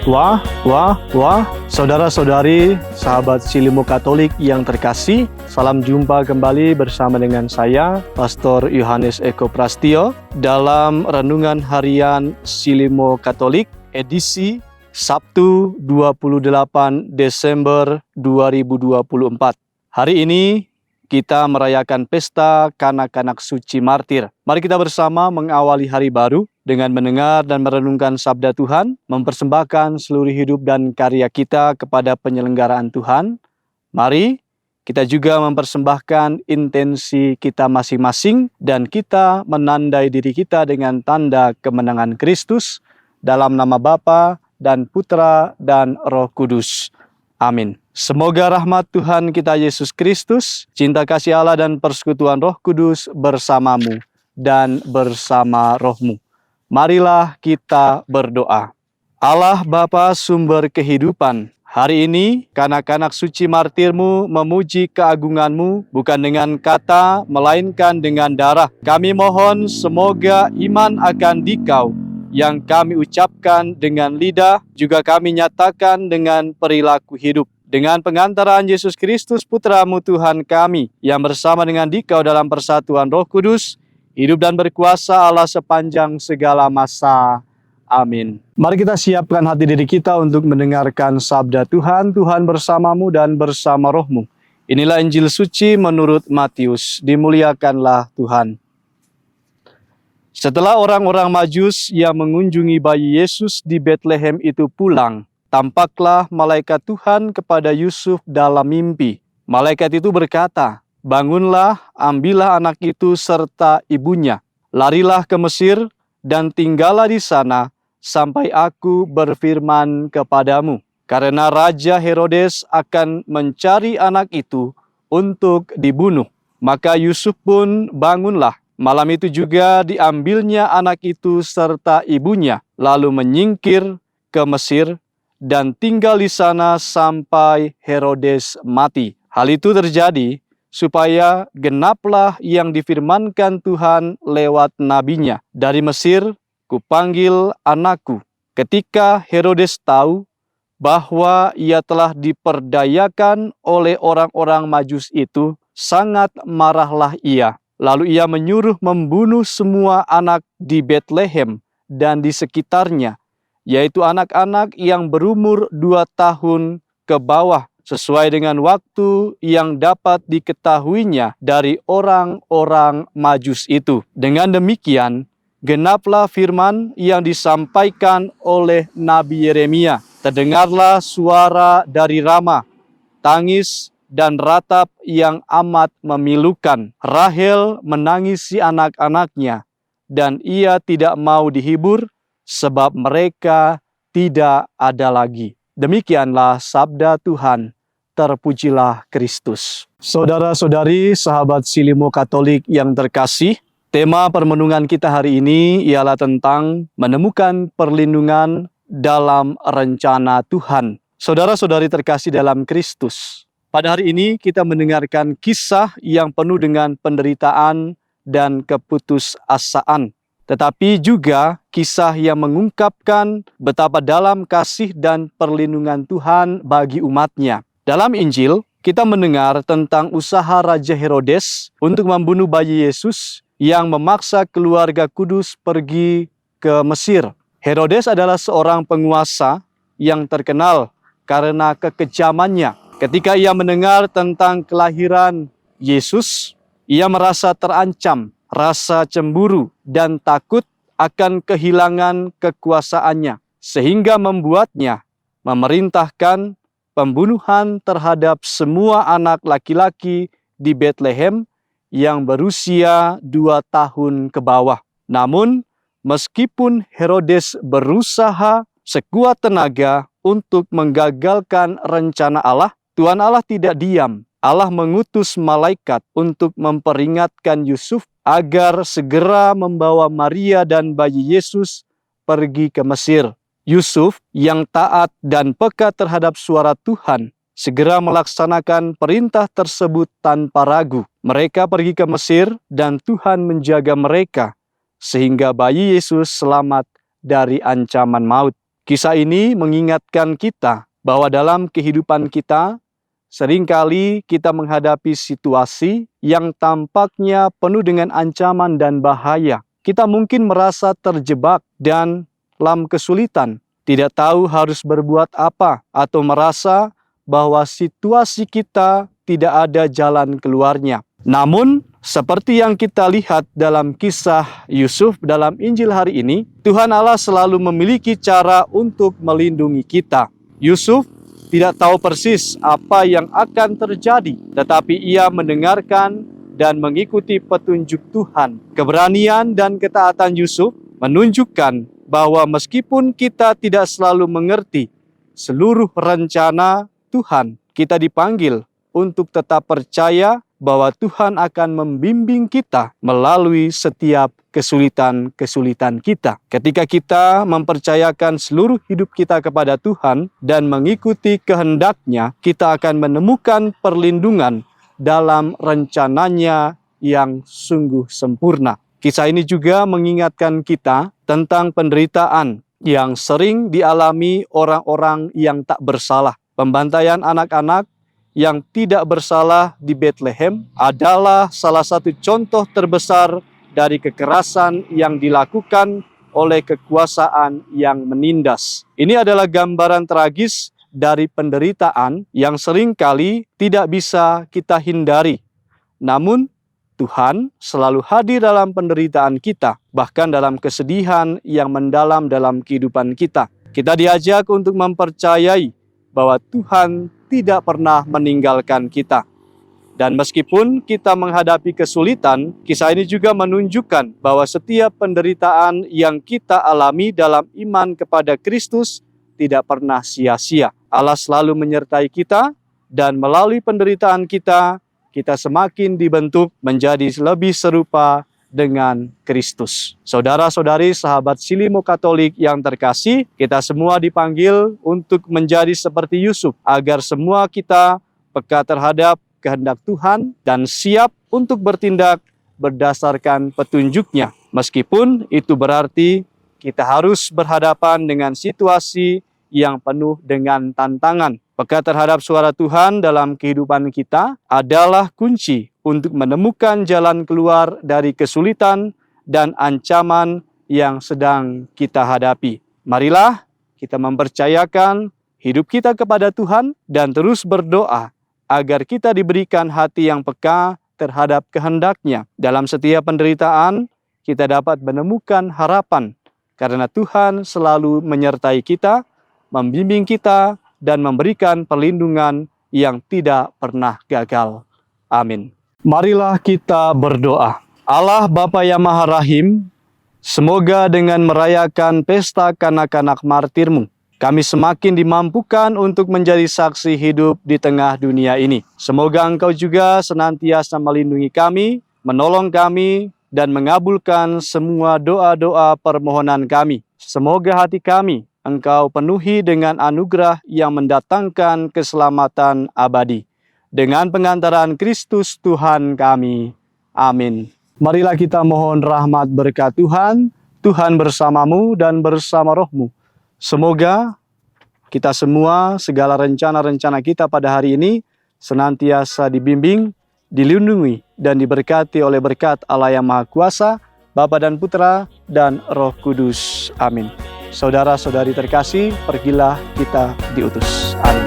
Wah, saudara-saudari, sahabat Silimo Katolik yang terkasih, salam jumpa kembali bersama dengan saya, Pastor Yohanes Eko Prastio, dalam Renungan Harian Silimo Katolik, edisi Sabtu 28 Desember 2024. Hari ini kita merayakan pesta kanak-kanak suci martir. Mari kita bersama mengawali hari baru dengan mendengar dan merenungkan sabda Tuhan, mempersembahkan seluruh hidup dan karya kita kepada penyelenggaraan Tuhan. Mari kita juga mempersembahkan intensi kita masing-masing dan kita menandai diri kita dengan tanda kemenangan Kristus dalam nama Bapa dan Putra dan Roh Kudus. Amin. Semoga rahmat Tuhan kita Yesus Kristus, cinta kasih Allah dan persekutuan Roh Kudus bersamamu dan bersama rohmu. Marilah kita berdoa. Allah Bapa sumber kehidupan, hari ini kanak-kanak suci martirmu memuji keagunganmu bukan dengan kata melainkan dengan darah. Kami mohon semoga iman akan Dikau yang kami ucapkan dengan lidah juga kami nyatakan dengan perilaku hidup. Dengan pengantaraan Yesus Kristus Putramu Tuhan kami yang bersama dengan Dikau dalam persatuan Roh Kudus, hidup dan berkuasa Allah sepanjang segala masa. Amin. Mari kita siapkan hati diri kita untuk mendengarkan sabda Tuhan. Tuhan bersamamu dan bersama rohmu. Inilah Injil suci menurut Matius. Dimuliakanlah Tuhan. Setelah orang-orang Majus yang mengunjungi bayi Yesus di Betlehem itu pulang, tampaklah malaikat Tuhan kepada Yusuf dalam mimpi. Malaikat itu berkata, "Bangunlah, ambillah anak itu serta ibunya, larilah ke Mesir dan tinggallah di sana sampai aku berfirman kepadamu. Karena Raja Herodes akan mencari anak itu untuk dibunuh." Maka Yusuf pun bangunlah. Malam itu juga diambilnya anak itu serta ibunya, lalu menyingkir ke Mesir dan tinggal di sana sampai Herodes mati. Hal itu terjadi supaya genaplah yang difirmankan Tuhan lewat nabinya. Dari Mesir kupanggil anakku. Ketika Herodes tahu bahwa ia telah diperdayakan oleh orang-orang Majus itu, sangat marahlah ia. Lalu ia menyuruh membunuh semua anak di Betlehem dan di sekitarnya, yaitu anak-anak yang berumur 2 tahun ke bawah, sesuai dengan waktu yang dapat diketahuinya dari orang-orang Majus itu. Dengan demikian, genaplah firman yang disampaikan oleh Nabi Yeremia. Terdengarlah suara dari Rama, tangis dan ratap yang amat memilukan. Rahel menangisi anak-anaknya, dan ia tidak mau dihibur, sebab mereka tidak ada lagi. Demikianlah sabda Tuhan. Terpujilah Kristus. Saudara-saudari, sahabat Silimo Katolik yang terkasih, tema permenungan kita hari ini ialah tentang menemukan perlindungan dalam rencana Tuhan. Saudara-saudari terkasih dalam Kristus, pada hari ini kita mendengarkan kisah yang penuh dengan penderitaan dan keputusasaan. Tetapi juga kisah yang mengungkapkan betapa dalam kasih dan perlindungan Tuhan bagi umatnya. Dalam Injil, kita mendengar tentang usaha Raja Herodes untuk membunuh bayi Yesus yang memaksa keluarga kudus pergi ke Mesir. Herodes adalah seorang penguasa yang terkenal karena kekejamannya. Ketika ia mendengar tentang kelahiran Yesus, ia merasa terancam, rasa cemburu dan takut akan kehilangan kekuasaannya, sehingga membuatnya memerintahkan pembunuhan terhadap semua anak laki-laki di Betlehem yang berusia 2 tahun ke bawah. Namun, meskipun Herodes berusaha sekuat tenaga untuk menggagalkan rencana Allah, Tuhan Allah tidak diam. Allah mengutus malaikat untuk memperingatkan Yusuf agar segera membawa Maria dan bayi Yesus pergi ke Mesir. Yusuf yang taat dan peka terhadap suara Tuhan segera melaksanakan perintah tersebut tanpa ragu. Mereka pergi ke Mesir dan Tuhan menjaga mereka sehingga bayi Yesus selamat dari ancaman maut. Kisah ini mengingatkan kita bahwa dalam kehidupan kita, seringkali kita menghadapi situasi yang tampaknya penuh dengan ancaman dan bahaya. Kita mungkin merasa terjebak dan dalam kesulitan, tidak tahu harus berbuat apa, atau merasa bahwa situasi kita tidak ada jalan keluarnya. Namun, seperti yang kita lihat dalam kisah Yusuf dalam Injil hari ini, Tuhan Allah selalu memiliki cara untuk melindungi kita. Yusuf tidak tahu persis apa yang akan terjadi, tetapi ia mendengarkan dan mengikuti petunjuk Tuhan. Keberanian dan ketaatan Yusuf menunjukkan bahwa meskipun kita tidak selalu mengerti seluruh rencana Tuhan, kita dipanggil untuk tetap percaya bahwa Tuhan akan membimbing kita melalui setiap kesulitan-kesulitan kita. Ketika kita mempercayakan seluruh hidup kita kepada Tuhan dan mengikuti kehendak-Nya, kita akan menemukan perlindungan dalam rencananya yang sungguh sempurna. Kisah ini juga mengingatkan kita tentang penderitaan yang sering dialami orang-orang yang tak bersalah. Pembantaian anak-anak yang tidak bersalah di Bethlehem adalah salah satu contoh terbesar dari kekerasan yang dilakukan oleh kekuasaan yang menindas. Ini adalah gambaran tragis dari penderitaan yang seringkali tidak bisa kita hindari. Namun, Tuhan selalu hadir dalam penderitaan kita, bahkan dalam kesedihan yang mendalam dalam kehidupan kita. Kita diajak untuk mempercayai bahwa Tuhan tidak pernah meninggalkan kita. Dan meskipun kita menghadapi kesulitan, kisah ini juga menunjukkan bahwa setiap penderitaan yang kita alami dalam iman kepada Kristus tidak pernah sia-sia. Allah selalu menyertai kita, dan melalui penderitaan kita, kita semakin dibentuk menjadi lebih serupa dengan Kristus. Saudara-saudari sahabat Silimo Katolik yang terkasih, kita semua dipanggil untuk menjadi seperti Yusuf, agar semua kita peka terhadap kehendak Tuhan dan siap untuk bertindak berdasarkan petunjuk-Nya. Meskipun itu berarti kita harus berhadapan dengan situasi yang penuh dengan tantangan. Peka terhadap suara Tuhan dalam kehidupan kita adalah kunci untuk menemukan jalan keluar dari kesulitan dan ancaman yang sedang kita hadapi. Marilah kita mempercayakan hidup kita kepada Tuhan dan terus berdoa agar kita diberikan hati yang peka terhadap kehendak-Nya. Dalam setiap penderitaan, kita dapat menemukan harapan karena Tuhan selalu menyertai kita, membimbing kita, dan memberikan perlindungan yang tidak pernah gagal. Amin. Marilah kita berdoa. Allah Bapa yang Maha Rahim, semoga dengan merayakan pesta kanak-kanak martir-Mu, kami semakin dimampukan untuk menjadi saksi hidup di tengah dunia ini. Semoga Engkau juga senantiasa melindungi kami, menolong kami, dan mengabulkan semua doa-doa permohonan kami. Semoga hati kami Engkau penuhi dengan anugerah yang mendatangkan keselamatan abadi. Dengan pengantaran Kristus Tuhan kami. Amin. Marilah kita mohon rahmat berkat Tuhan. Tuhan bersamamu dan bersama rohmu. Semoga kita semua, segala rencana-rencana kita pada hari ini senantiasa dibimbing, dilindungi, dan diberkati oleh berkat Allah yang Maha Kuasa, Bapa dan Putra, dan Roh Kudus. Amin. Saudara-saudari terkasih, pergilah kita diutus. Amin.